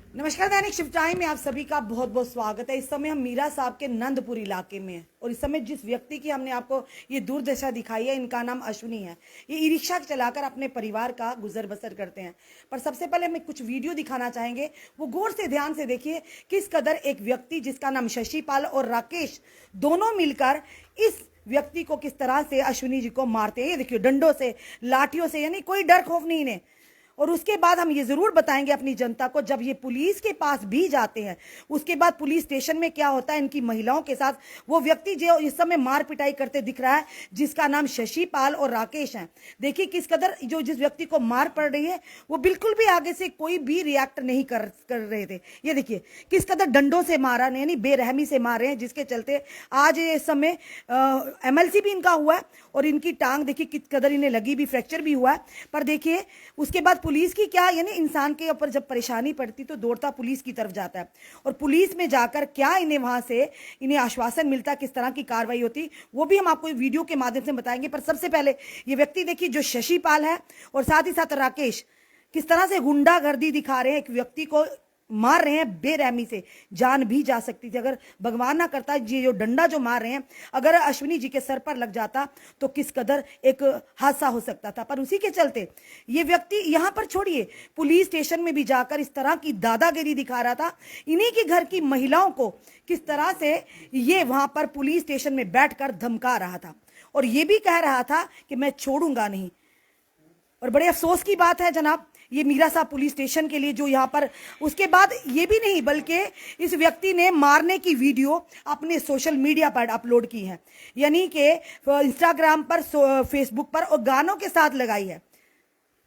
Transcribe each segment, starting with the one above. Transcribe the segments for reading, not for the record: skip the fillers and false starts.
नमस्कार, दैनिक शिव टाइम में आप सभी का बहुत बहुत स्वागत है। इस समय हम मीरा साहब के नंदपुर इलाके में हैं और इस समय जिस व्यक्ति की हमने आपको ये दुर्दशा दिखाई है, इनका नाम अश्विनी है। ये ई रिक्शा चलाकर अपने परिवार का गुजर बसर करते हैं। पर सबसे पहले हमें कुछ वीडियो दिखाना चाहेंगे, वो गौर से ध्यान से देखिए किस कदर एक व्यक्ति जिसका नाम शशिपाल और राकेश दोनों मिलकर इस व्यक्ति को किस तरह से अश्विनी जी को मारते हैं। ये देखिए, डंडों से, लाठियों से, यानी कोई डर खौफ नहीं इन्हें। और उसके बाद हम ये जरूर बताएंगे अपनी जनता को, जब ये पुलिस के पास भी जाते हैं उसके बाद पुलिस स्टेशन में क्या होता है इनकी महिलाओं के साथ। वो व्यक्ति जो इस समय मार पिटाई करते दिख रहा है, जिसका नाम शशिपाल और राकेश है। देखिए किस कदर जो जिस व्यक्ति को मार पड़ रही है वो बिल्कुल भी आगे से कोई भी रिएक्ट नहीं कर रहे थे। ये देखिए किस कदर डंडों से मारा, यानी बेरहमी से मार रहे हैं, जिसके चलते आज इस समय MLC भी इनका हुआ है और इनकी टांग देखिए किस कदर इन्हें लगी भी, फ्रैक्चर भी हुआ है। पर देखिए उसके बाद पुलिस की क्या, यानी इंसान के ऊपर जब परेशानी पड़ती तो दौड़ता पुलिस की तरफ जाता है और पुलिस में जाकर क्या इन्हें वहां से इन्हें आश्वासन मिलता, किस तरह की कार्रवाई होती, वो भी हम आपको वीडियो के माध्यम से बताएंगे। पर सबसे पहले ये व्यक्ति देखिए जो शशिपाल है और साथ ही साथ राकेश किस तरह से गुंडागर्दी दिखा रहे हैं, एक व्यक्ति को मार रहे हैं बेरहमी से। जान भी जा सकती थी, अगर भगवान ना करता ये जो डंडा जो मार रहे हैं अगर अश्विनी जी के सर पर लग जाता तो किस कदर एक हादसा हो सकता था। पर उसी के चलते ये व्यक्ति यहां पर छोड़िए पुलिस स्टेशन में भी जाकर इस तरह की दादागिरी दिखा रहा था। इन्हीं के घर की महिलाओं को किस तरह से ये वहां पर पुलिस स्टेशन में बैठकर धमका रहा था और ये भी कह रहा था कि मैं छोड़ूंगा नहीं। और बड़े अफसोस की बात है जनाब, ये मीरा साहब पुलिस स्टेशन के लिए जो यहाँ पर, उसके बाद ये भी नहीं बल्कि इस व्यक्ति ने मारने की वीडियो अपने सोशल मीडिया पर अपलोड की है, यानी कि इंस्टाग्राम पर, फेसबुक पर और गानों के साथ लगाई है।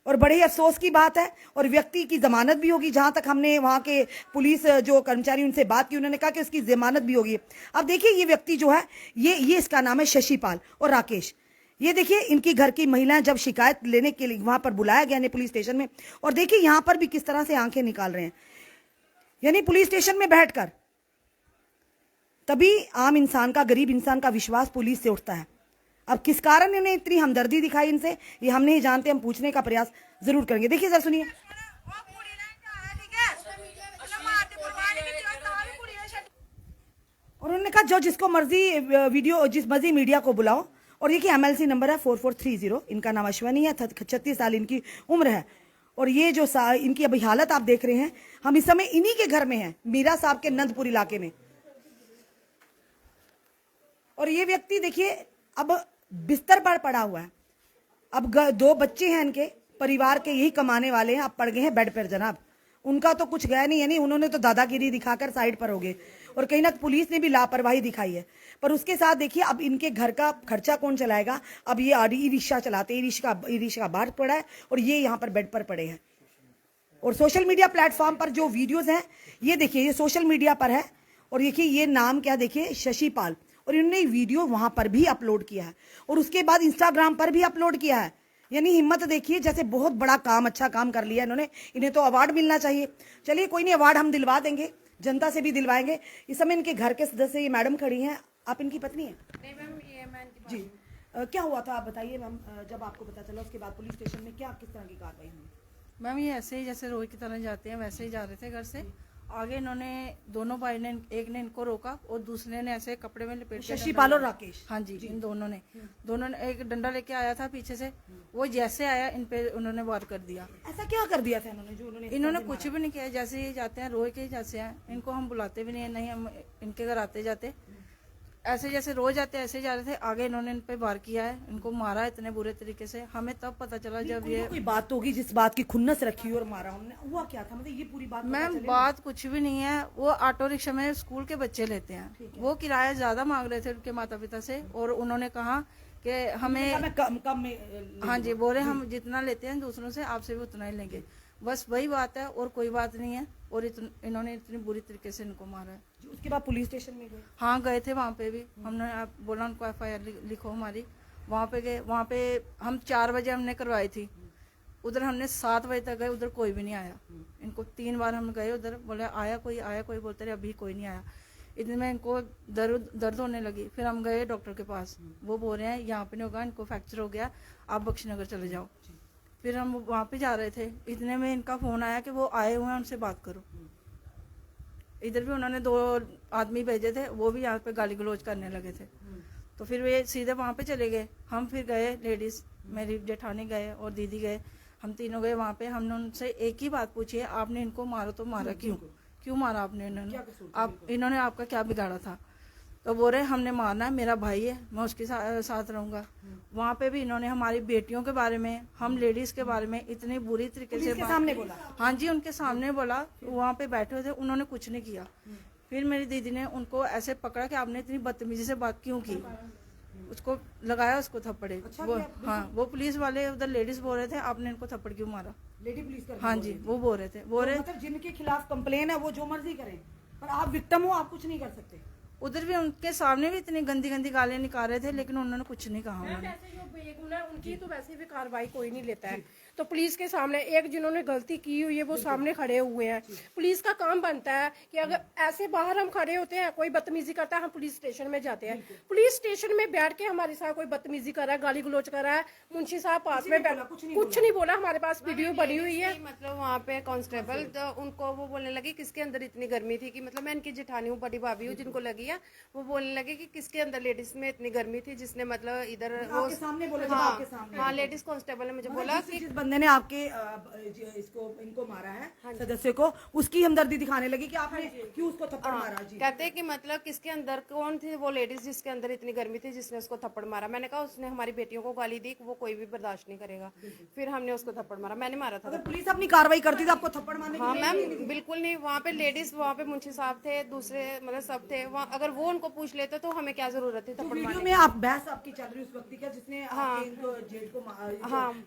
और बड़े ही अफसोस की बात है। और व्यक्ति की जमानत भी होगी, जहां तक हमने वहां के पुलिस जो कर्मचारी उनसे बात की, उन्होंने कहा कि उसकी जमानत भी होगी। अब देखिए ये व्यक्ति जो है ये इसका नाम है शशिपाल और राकेश। ये देखिए इनकी घर की महिलाएं जब शिकायत लेने के लिए वहां पर बुलाया गया पुलिस स्टेशन में, और देखिए यहां पर भी किस तरह से आंखें निकाल रहे हैं, यानी पुलिस स्टेशन में बैठकर। तभी आम इंसान का, गरीब इंसान का विश्वास पुलिस से उठता है। अब किस कारण इन्हें इतनी हमदर्दी दिखाई इनसे, ये हम नहीं जानते, हम पूछने का प्रयास जरूर करेंगे। देखिए सर, सुनिए। और उन्होंने कहा जो जिसको मर्जी वीडियो, जिस मर्जी मीडिया को बुलाओ। और ये कि MLC नंबर है 4430। इनका नाम अश्विनी है, 36 साल इनकी उम्र है। और ये जो इनकी अभी हालत आप देख रहे हैं, हम इस समय इन्हीं के घर में हैं, मीरा साहब के नंदपुर इलाके में। और ये व्यक्ति देखिए अब बिस्तर पर पड़ा हुआ है। अब 2 बच्चे हैं इनके, परिवार के यही कमाने वाले हैं, अब पड़ गए हैं बेड पर जनाब। उनका तो कुछ गया नहीं, यानी उन्होंने तो दादागिरी दिखाकर साइड पर हो गए। और कहीं ना पुलिस ने भी लापरवाही दिखाई है। पर उसके साथ देखिए अब इनके घर का खर्चा कौन चलाएगा। अब ये ई रिक्शा चलाते, ई रिक्शा बाहर पड़ा है और ये यहाँ पर बेड पर पड़े हैं। और सोशल मीडिया प्लेटफॉर्म पर जो वीडियोज हैं ये देखिए, ये सोशल मीडिया पर है। और देखिए ये नाम क्या, देखिए शशिपाल। और इन्होंने वीडियो वहां पर भी अपलोड किया है और उसके बाद इंस्टाग्राम पर भी अपलोड किया है। यानी हिम्मत देखिए, जैसे बहुत बड़ा काम, अच्छा काम कर लिया इन्होंने। इन्हें तो अवार्ड मिलना चाहिए। चलिए कोई नहीं, अवार्ड हम दिलवा देंगे, जनता से भी दिलवाएंगे। इस समय इनके घर के सदस्य ये मैडम खड़ी हैं। आप इनकी पत्नी हैं? नहीं मैम, ये मैं जी। क्या हुआ था आप बताइए मैम, जब आपको पता चला उसके बाद पुलिस स्टेशन में क्या किस तरह की कार्रवाई हुई? मैम ये ऐसे ही जैसे रोज की तरह जाते हैं वैसे ही जा रहे थे घर से। आगे इन्होंने दोनों भाई ने, एक ने इनको रोका और दूसरे ने ऐसे कपड़े में लपेट के, शशिपाल और राकेश? हाँ जी, इन दोनों ने एक डंडा लेके आया था पीछे से, वो जैसे आया इन पे उन्होंने वार कर दिया। ऐसा क्या कर दिया था इन्होंने जो इन्होंने कुछ भी नहीं किया, जैसे ही जाते हैं रोज के जैसे हैं। इनको हम बुलाते भी नहीं है, नहीं हम इनके घर आते जाते, ऐसे जैसे रोज आते ऐसे जा रहे थे। आगे इन्होंने इन पे वार किया है, इनको मारा इतने बुरे तरीके से। हमें तब पता चला जब ये कोई बात होगी जिस बात की खुन्नस रखी और मारा हमने, हुआ क्या था, मतलब ये पूरी बात मैम बात कुछ भी नहीं है। वो ऑटो रिक्शा में स्कूल के बच्चे लेते हैं, वो किराया ज्यादा मांग रहे थे उनके माता पिता से। और उन्होंने कहा कि हमें कम में, हाँ जी, बोले हम जितना लेते हैं दूसरों से, आपसे भी उतना ही लेंगे। बस वही बात है और कोई बात नहीं है। और इन्होंने इतनी बुरी तरीके से इनको मारा है। उसके बाद पुलिस स्टेशन में गए? हाँ गए थे, वहाँ पे भी हमने बोला उनको FIR लिखो हमारी। वहाँ पे गए, वहाँ पे हम 4 बजे हमने करवाई थी, उधर हमने 7 बजे तक गए, उधर कोई भी नहीं आया। इनको 3 बार हम गए उधर, बोले आया कोई, बोलते रहे अभी कोई नहीं आया। इतने में इनको दर्द होने लगी। फिर हम गए डॉक्टर के पास, वो बोल रहे हैं यहाँ पे नहीं होगा, इनको फ्रैक्चर हो गया, आप बख्शीनगर चले जाओ। फिर हम वहाँ पे जा रहे थे, इतने में इनका फोन आया कि वो आए हुए हैं, उनसे बात करो। इधर भी उन्होंने 2 आदमी भेजे थे, वो भी यहाँ पे गाली गलौज करने लगे थे। तो फिर वे सीधे वहाँ पे चले गए। हम फिर गए, लेडीज मेरी जेठानी गए और दीदी गए, हम तीनों गए वहाँ पे। हमने उनसे एक ही बात पूछी है, आपने इनको मारो तो मारा क्यों मारा आपने? इन्होंने आपका क्या बिगाड़ा था? तो बोल रहे हमने मारना है, मेरा भाई है, मैं उसके साथ रहूंगा। वहाँ पे भी इन्होंने हमारी बेटियों के बारे में, हम लेडीज के बारे में इतनी बुरी तरीके से सामने बोला। हाँ जी, उनके सामने बोला। वहाँ पे बैठे हुए थे, उन्होंने कुछ नहीं किया। फिर मेरी दीदी ने उनको ऐसे पकड़ा कि आपने इतनी बदतमीजी से बात क्यों की, उसको लगाया, उसको थप्पड़े। वो हाँ, वो पुलिस वाले उधर लेडीज बोल रहे थे आपने इनको थप्पड़ क्यों मारा? लेडी पुलिस कर हाँ जी, वो बोल रहे थे। मतलब जिनके खिलाफ कंप्लेन है वो जो मर्जी करें, पर आप विक्टिम हो, आप कुछ नहीं कर सकते। उधर भी उनके सामने भी इतनी गंदी गंदी गालियां निकाल रहे थे, लेकिन उन्होंने कुछ नहीं कहा। वैसे जो बेगुनाह है उनकी तो वैसे भी कार्रवाई कोई नहीं लेता है। तो पुलिस के सामने एक जिन्होंने गलती की हुई है वो सामने खड़े हुए हैं। पुलिस का काम बनता है कि अगर ऐसे बाहर हम खड़े होते हैं, कोई बदतमीजी करता है, हम पुलिस स्टेशन में जाते हैं। पुलिस स्टेशन में बैठ के हमारे साथ कोई बदतमीजी कर रहा है, गाली गलौज कर रहा है, मुंशी साहब पास में कुछ नहीं बोला। हमारे पास वीडियो बनी हुई है। मतलब वहाँ पे कांस्टेबल तो उनको वो बोलने लगे किसके अंदर इतनी गर्मी थी, कि मतलब मैं इनकी जेठानी हूँ, बड़ी भाभी हूँ जिनको लगी है, वो बोलने लगे कि किसके अंदर लेडीज में इतनी गर्मी थी जिसने मतलब इधर वो सामने बोला। हाँ, लेडीज कांस्टेबल ने मुझे बोला कि जिस बंदे ने आपके इनको मारा है, सदस्य को, उसकी हमदर्दी दिखाने लगी कि आपने क्यों उसको थप्पड़ मारा। जी, कहते हैं कि मतलब किसके अंदर कौन थी वो लेडीज जिसके अंदर इतनी गर्मी थी जिसने उसको थप्पड़ मारा। मैंने कहा उसने हमारी बेटियों को गाली दी, वो कोई भी बर्दाश्त नहीं करेगा। फिर हमने उसको थप्पड़ मारा, मैंने मारा था। अगर पुलिस अपनी कार्रवाई करती तो आपको थप्पड़ मारने हाँ मैम, बिल्कुल नहीं। वहाँ पे लेडीज, वहाँ पे मुंशी साहब थे, दूसरे मतलब सब थे वहाँ। अगर वो उनको पूछ लेते तो हमें क्या जरूरत थी थप्पड़ मारने में। आप बहस आपकी चल रही उस व्यक्ति का जिसने जेठ को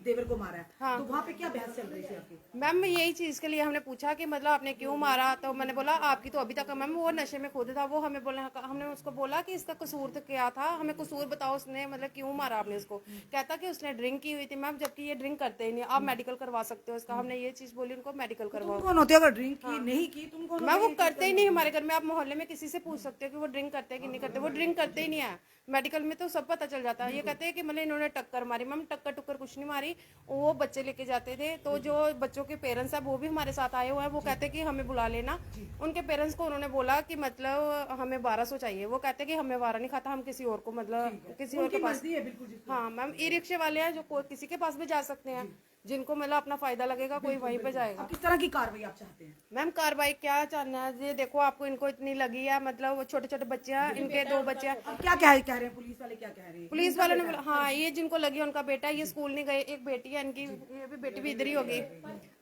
देवर को मारा है, तो वहाँ पे क्या बहस चल रही थी आपकी? मैम यही चीज के लिए हमने पूछा कि मतलब आपने क्यों मारा, तो मैंने बोला आपकी तो अभी तक, मैम वो नशे में खुद था, वो हमें बोला, हमने उसको बोला कि इसका कसूर तो क्या था, हमें कसूर बताओ, उसने मतलब क्यों मारा आपने उसको। कहता कि उसने ड्रिंक की हुई थी। मैम जबकि ये ड्रिंक करते ही नहीं, आप मेडिकल करवा सकते हो इसका। हमने ये चीज बोली उनको, मेडिकल करवाओ। कौन होते अगर ड्रिंक की नहीं की तुम कौन? मैम वो करते ही नहीं हमारे घर में। आप मोहल्ले में किसी से पूछ सकते हो कि वो ड्रिंक करते हैं कि नहीं करते, वो ड्रिंक करते ही नहीं है। मेडिकल में तो सब पता चल जाता है। ये कहते हैं कि मतलब इन्होंने टक्कर मारी। मैम टक्कर टुक्कर कुछ नहीं मारी, वो बच्चे लेके जाते थे। तो जो बच्चों के पेरेंट्स है वो भी हमारे साथ आए हुए हैं। वो कहते कि हमें बुला लेना। उनके पेरेंट्स को उन्होंने बोला कि मतलब हमें 1200 चाहिए। वो कहते कि हमें 12 नहीं खाता, हम किसी और को मतलब किसी और के पास। हाँ मैम, ई रिक्शे वाले हैं जो किसी के पास भी जा सकते हैं, जिनको मतलब अपना फायदा लगेगा कोई वहीं पे जाएगा। किस तरह की कार्रवाई आप चाहते हैं? मैम कार्रवाई क्या चाहना है, ये देखो आपको इनको इतनी लगी है, मतलब छोटे छोटे बच्चे हैं, इनके 2 बच्चे हैं। क्या कह रहे हैं पुलिस वाले, क्या कह रहे हैं? पुलिस वालों ने बोला हाँ ये जिनको लगी है उनका बेटा है, ये स्कूल नहीं गए। एक बेटी है इनकी, ये भी बेटी भी इधर ही होगी।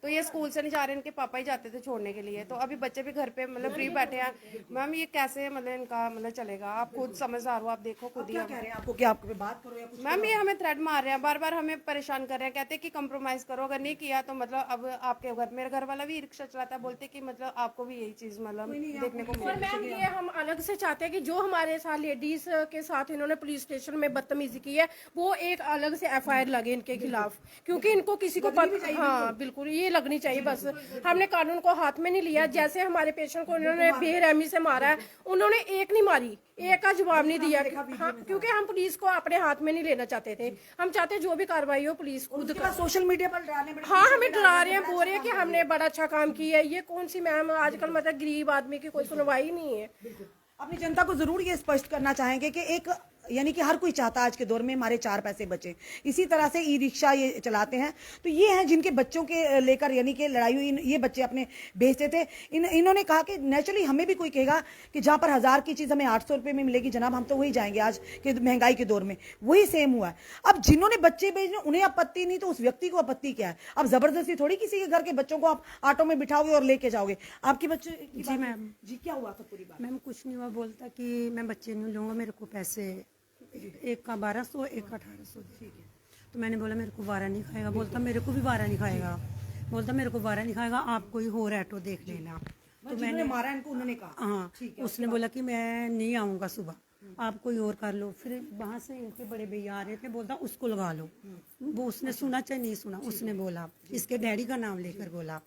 तो ये स्कूल से नहीं जा रहे, इनके पापा ही जाते थे छोड़ने के लिए। तो अभी बच्चे भी घर पे मतलब फ्री बैठे हैं। मैम ये कैसे मतलब इनका मतलब चलेगा? आप खुद समझदार हो, आप देखो खुद ही। क्या कह रहे हैं आपको? क्या आपको बात करो या कुछ? मैम ये हमें थ्रेट मार रहे हैं, बार बार हमें परेशान कर रहे हैं। कहते हैं कि कंप्रोमाइज करो, अगर नहीं किया तो मतलब अब आपके घर, मेरे घर वाला भी रिक्शा चलाता है, बोलते कि मतलब आपको भी यही चीज मतलब देखने को और मैम ये हम अलग से चाहते हैं कि जो हमारे साथ लेडीज के साथ इन्होंने पुलिस स्टेशन में बदतमीजी की है, वो एक अलग से FIR लगे इनके खिलाफ, क्योंकि इनको किसी को हाँ बिल्कुल ये लगनी चाहिए। बस हमने कानून को हाथ में नहीं लिया। जैसे हमारे पेशेंट को इन्होंने बेरहमी से मारा है, उन्होंने एक नहीं मारी, एक का जवाब नहीं दिया। हाँ, क्योंकि हम पुलिस को अपने हाथ में नहीं लेना चाहते थे। हम चाहते जो भी कार्रवाई हो पुलिस खुद कर। सोशल मीडिया पर डराने, हाँ हमें डरा रहे हैं, बोल रहे हैं कि हमने बड़ा अच्छा काम किया है। ये कौन सी मैम, आजकल मतलब गरीब आदमी की कोई सुनवाई नहीं है। अपनी जनता को जरूर ये स्पष्ट करना चाहेंगे कि एक यानी कि हर कोई चाहता है आज के दौर में हमारे 4 पैसे बचे। इसी तरह से ई रिक्शा ये चलाते हैं, तो ये हैं जिनके बच्चों के लेकर यानी कि लड़ाई हुई, ये बच्चे अपने बेचते थे। इन्होंने कहा कि नेचुरली हमें भी कोई कहेगा कि जहां पर 1000 की चीज हमें 800 रुपए में मिलेगी जनाब, हम तो वही जाएंगे। आज के महंगाई के दौर में वही सेम हुआ है। अब जिन्होंने बच्चे बेचने उन्हें आपत्ति नहीं, तो उस व्यक्ति को आपत्ति क्या है? अब जबरदस्ती थोड़ी किसी के घर के बच्चों को आप ऑटो में बिठाओगे और लेके जाओगे। आपके बच्चे जी मैम, जी क्या हुआ था पूरी बात? मैम कुछ नहीं हुआ, बोलता कि मैं बच्चे नहीं लूँगा, मेरे को पैसे एक का 1200 एक का 1800 दे। तो मैंने बोला मेरे को 12 नहीं खाएगा। बोलता मेरे को भी 12 नहीं खाएगा। बोलता मेरे को 12 नहीं खाएगा, आप कोई और ऑटो देख लेना। तो मैंने मारा इनको, उन्होंने कहा हाँ, उसने बोला कि मैं नहीं आऊँगा सुबह, आप कोई और कर लो। फिर वहाँ से इनके बड़े भैया आ रहे थे, बोलता उसको लगा लो। वो उसने सुना चाहे नहीं सुना, उसने बोला, इसके डैडी का नाम लेकर बोला।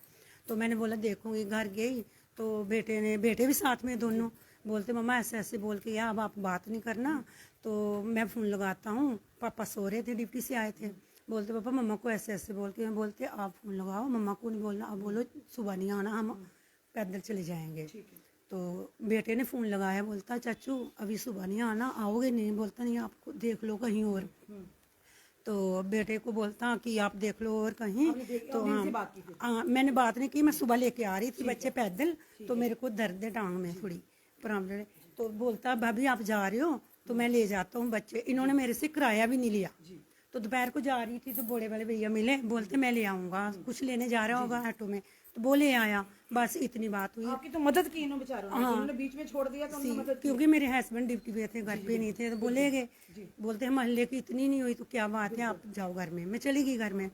तो मैंने बोला देखूंगी। घर गई तो बेटे भी साथ में दोनों बोलते मम्मा ऐसे ऐसे बोल के या अब आप बात नहीं करना। तो मैं फ़ोन लगाता हूँ, पापा सो रहे थे, ड्यूटी से आए थे। बोलते पापा मम्मा को ऐसे ऐसे बोल के, मैं बोलते आप फ़ोन लगाओ, मम्मा को नहीं बोलना, आप बोलो सुबह नहीं आना, हम पैदल चले जाएंगे। तो बेटे ने फ़ोन लगाया, बोलता चाचू अभी सुबह नहीं आना, आओगे नहीं? बोलता नहीं, आप देख लो कहीं और। तो बेटे को बोलता कि आप देख लो और कहीं। तो हाँ, मैंने बात नहीं की, मैं सुबह लेके आ रही थी बच्चे पैदल, तो मेरे को दर्द है टांग में थोड़ी प्रॉब्लम। तो बोलता भाभी आप जा रहे हो तो मैं ले जाता हूँ बच्चे। इन्होंने मेरे से किराया भी नहीं लिया। तो दोपहर को जा रही थी तो बड़े वाले भैया मिले, बोलते मैं ले आऊँगा, कुछ लेने जा रहा होगा ऑटो में, तो वो ले आया। बस इतनी बात हुई। आपकी तो मदद की इन्होंने बेचारों ने, जिन्होंने बीच में छोड़ दिया तो उन्होंने मदद क्योंकि मेरे हस्बैंड ड्यूटी पे थे, घर पे नहीं थे, तो बोले गए, बोलते मोहल्ले की इतनी नहीं हुई तो क्या बात है, आप जाओ घर में। मैं चली गई घर में।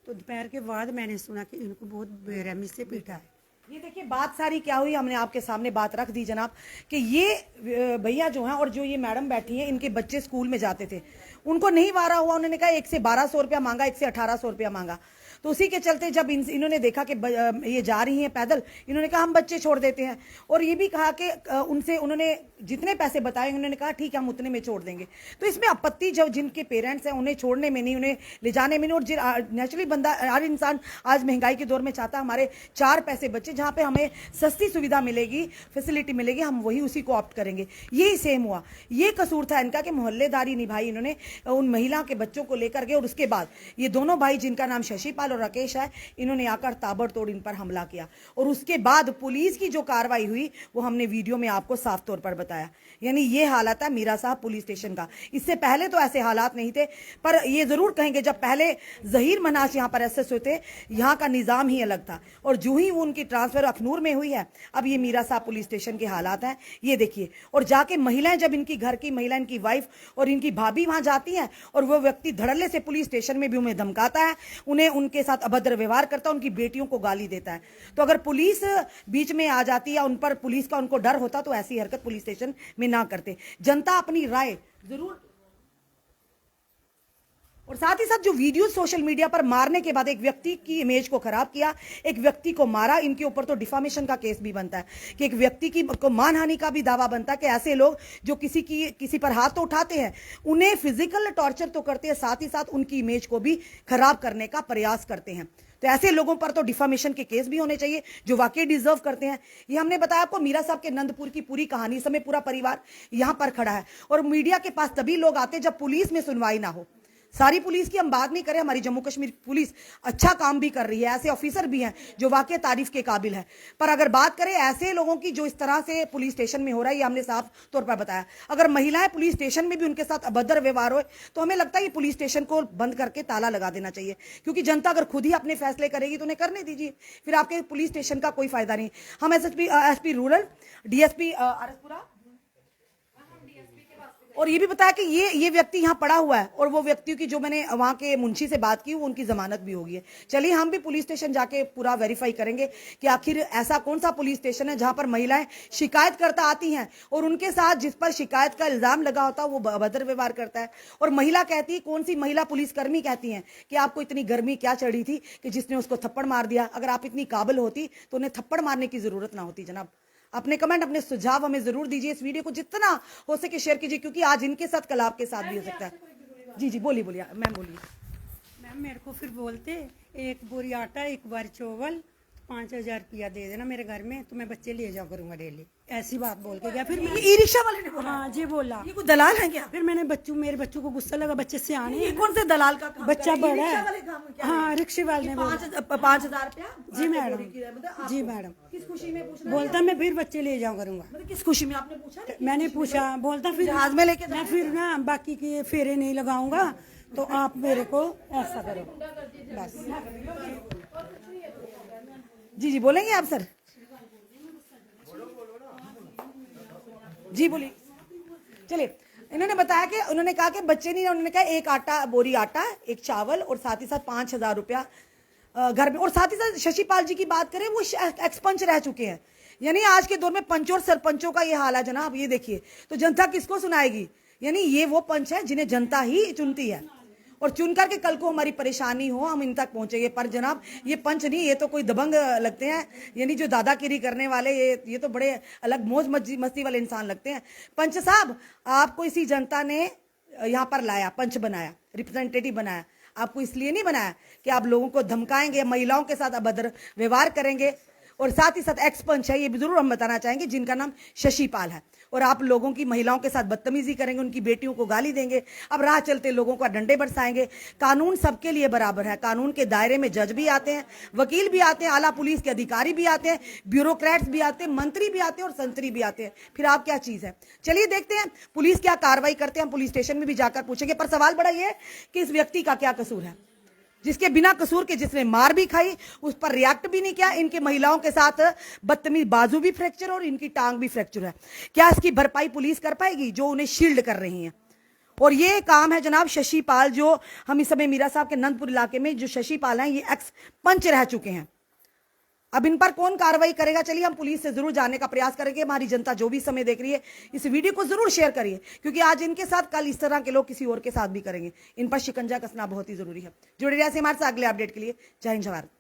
तो दोपहर के बाद मैंने सुना कि इनको बहुत बेरहमी से पीटा है। ये देखिए बात सारी क्या हुई, हमने आपके सामने बात रख दी जनाब कि ये भैया जो हैं और जो ये मैडम बैठी हैं, इनके बच्चे स्कूल में जाते थे, उनको नहीं वारा हुआ, उन्होंने कहा एक से 1200 रुपया मांगा, एक से 1800 रुपया मांगा। तो उसी के चलते जब इन्होंने देखा कि ये जा रही हैं पैदल, इन्होंने कहा हम बच्चे छोड़ देते हैं। और ये भी कहा कि उनसे उन्होंने जितने पैसे बताए उन्होंने कहा ठीक है हम उतने में छोड़ देंगे। तो इसमें आपत्ति जब जिनके पेरेंट्स हैं उन्हें छोड़ने में नहीं, उन्हें ले जाने में नहीं। और नेचुरली बंदा, हर इंसान आज महंगाई के दौर में चाहता है हमारे 4 पैसे बचे, जहाँ पे हमें सस्ती सुविधा मिलेगी, फैसिलिटी मिलेगी, हम वही उसी को ऑप्ट करेंगे। यही सेम हुआ, ये कसूर था इनका कि मोहल्लेदारी निभाई इन्होंने उन महिला के बच्चों को लेकर के। और उसके बाद ये दोनों भाई जिनका नाम शशिपाल और राकेश है, इन्होंने आकर ताबड़तोड़ इन पर हमला किया। और उसके बाद पुलिस की जो कार्रवाई हुई वो हमने वीडियो में आपको साफ तौर पर बताया। यानी ये हालत है मीरा साहब पुलिस स्टेशन का। इससे पहले तो ऐसे हालात नहीं थे, पर ये जरूर कहेंगे जब पहले जहीर मनास यहाँ पर एसएसओ थे, यहाँ का निजाम ही अलग था। और जो ही वो उनकी ट्रांसफर अखनूर में हुई है, अब ये मीरा साहब पुलिस स्टेशन के हालात हैं, ये देखिए। और जाके महिलाएं, जब इनकी घर की महिला, इनकी वाइफ और इनकी भाभी वहां जाती हैं, और वो व्यक्ति धड़ल्ले से पुलिस स्टेशन में भी उन्हें धमकाता है, उन्हें उनके साथ अभद्र व्यवहार करता है, उनकी बेटियों को गाली देता है। तो अगर पुलिस बीच में आ जाती या उन पर पुलिस का उनको डर होता तो ऐसी हरकत पुलिस स्टेशन में ना करते। जनता अपनी राय जरूर। और साथ ही साथ जो वीडियो सोशल मीडिया पर मारने के बाद एक व्यक्ति की इमेज को खराब किया, एक व्यक्ति को मारा, इनके ऊपर तो डिफामेशन का केस भी बनता है कि एक व्यक्ति की को मानहानि का भी दावा बनता है कि ऐसे लोग जो किसी पर हाथ तो उठाते हैं, उन्हें फिजिकल टॉर्चर तो करते हैं, साथ ही साथ उनकी इमेज को भी खराब करने का प्रयास करते हैं। तो ऐसे लोगों पर तो डिफामेशन के केस भी होने चाहिए जो वाकई डिजर्व करते हैं। ये हमने बताया आपको मीरा साहब के नंदपुर की पूरी कहानी। इस समय पूरा परिवार यहां पर खड़ा है और मीडिया के पास तभी लोग आते हैं जब पुलिस में सुनवाई ना हो। सारी पुलिस की हम बात नहीं करें, हमारी जम्मू कश्मीर पुलिस अच्छा काम भी कर रही है, ऐसे ऑफिसर भी हैं जो वाकई तारीफ के काबिल है। पर अगर बात करें ऐसे लोगों की जो इस तरह से पुलिस स्टेशन में हो रहा है, ये हमने साफ तौर पर बताया। अगर महिलाएं पुलिस स्टेशन में भी उनके साथ अभद्र व्यवहार हो तो हमें लगता है कि पुलिस स्टेशन को बंद करके ताला लगा देना चाहिए, क्योंकि जनता अगर खुद ही अपने फैसले करेगी तो उन्हें करने दीजिए, फिर आपके पुलिस स्टेशन का कोई फायदा नहीं। हम एसपी रूरल, डीएसपी आरसपुरा और ये भी बताया कि ये व्यक्ति यहाँ पड़ा हुआ है और वो व्यक्ति की जो मैंने वहां के मुंशी से बात की, वो उनकी जमानत भी होगी है। चलिए हम भी पुलिस स्टेशन जाके पूरा वेरीफाई करेंगे कि आखिर ऐसा कौन सा पुलिस स्टेशन है जहां पर महिलाएं शिकायत करता आती हैं और उनके साथ जिस पर शिकायत का इल्जाम लगा होता है वो अभद्र व्यवहार करता है। और महिला कहती है, कौन सी महिला पुलिसकर्मी कहती है कि आपको इतनी गर्मी क्या चढ़ी थी कि जिसने उसको थप्पड़ मार दिया। अगर आप इतनी काबिल होती तो उन्हें थप्पड़ मारने की जरूरत ना होती। जनाब अपने कमेंट, अपने सुझाव हमें जरूर दीजिए। इस वीडियो को जितना हो सके शेयर कीजिए, क्योंकि आज इनके साथ कल आपके साथ भी हो सकता है। जी बोलिए मैम बोलिए। मैम मेरे को फिर बोलते एक बोरी आटा, एक बार चावल, 5000 रुपया दे देना मेरे घर में तो मैं बच्चे ले जाओ करूंगा डेली। ऐसी बात बोल के गया। फिर मैं ई रिक्शा वाले ने बोला? हाँ जी बोला। ये कोई दलाल है क्या? फिर मैंने मेरे बच्चों को गुस्सा लगा, बच्चे से आने। ये कौन से दलाल का काम? बच्चा बड़ा है। हाँ, रिक्शे वाले ने 5,000 रुपया। जी मैडम, जी मैडम। किस खुशी में पूछना? बोलता मैं फिर बच्चे ले जाओ करूंगा। मतलब किस खुशी में आपने पूछा? मैंने पूछा, बोलता फिर जहाज में लेके मैं फिर ना बाकी के फेरे नहीं लगाऊंगा तो आप मेरे को ऐसा करो बस। जी बोलेंगे आप सर? जी बोलिए। चलिए, इन्होंने बताया कि उन्होंने कहा कि बच्चे नहीं, उन्होंने कहा एक बोरी आटा, एक चावल और साथ ही साथ 5,000 रुपया घर में। और साथ ही साथ शशिपाल जी की बात करें, वो एक्सपंच रह चुके हैं। यानी आज के दौर में पंचों और सरपंचों का ये हाल है जनाब। ये देखिए, तो जनता किसको सुनाएगी? यानी ये वो पंच है जिन्हें जनता ही चुनती है और चुन करके कल को हमारी परेशानी हो हम इन तक पहुंचेंगे। पर जनाब ये पंच नहीं, ये तो कोई दबंग लगते हैं। यानी जो दादागिरी करने वाले, ये तो बड़े अलग मौज मस्ती वाले इंसान लगते हैं। पंच साहब, आपको इसी जनता ने यहाँ पर लाया, पंच बनाया, रिप्रेजेंटेटिव बनाया। आपको इसलिए नहीं बनाया कि आप लोगों को धमकाएंगे, महिलाओं के साथ अभद्र व्यवहार करेंगे और साथ ही साथ एक्स पंच है, ये भी जरूर हम बताना चाहेंगे, जिनका नाम शशि पाल है। और आप लोगों की महिलाओं के साथ बदतमीजी करेंगे, उनकी बेटियों को गाली देंगे, अब राह चलते लोगों को डंडे बरसाएंगे। कानून सबके लिए बराबर है, कानून के दायरे में जज भी आते हैं, वकील भी आते हैं, आला पुलिस के अधिकारी भी आते हैं, ब्यूरोक्रेट्स भी आते हैं, मंत्री भी आते हैं और संतरी भी आते हैं। फिर आप क्या चीज है? चलिए देखते हैं पुलिस क्या कार्रवाई करते हैं, हम पुलिस स्टेशन में भी जाकर पूछेंगे। पर सवाल बड़ा ये कि इस व्यक्ति का क्या कसूर है, जिसके बिना कसूर के, जिसने मार भी खाई, उस पर रिएक्ट भी नहीं किया। इनके महिलाओं के साथ बदतमीज, बाजू भी फ्रैक्चर और इनकी टांग भी फ्रैक्चर है। क्या इसकी भरपाई पुलिस कर पाएगी जो उन्हें शील्ड कर रही है? और ये काम है जनाब शशि पाल, जो हम इस समय मीरा साहब के नंदपुर इलाके में जो शशि पाल हैं, ये एक्स पंच रह चुके हैं। अब इन पर कौन कार्रवाई करेगा, चलिए हम पुलिस से जरूर जानने का प्रयास करेंगे। हमारी जनता जो भी समय देख रही है, इस वीडियो को जरूर शेयर करिए, क्योंकि आज इनके साथ, कल इस तरह के लोग किसी और के साथ भी करेंगे। इन पर शिकंजा कसना बहुत ही जरूरी है। जुड़े रहिए हमारे साथ अगले अपडेट के लिए। जय हिंद, जय भारत।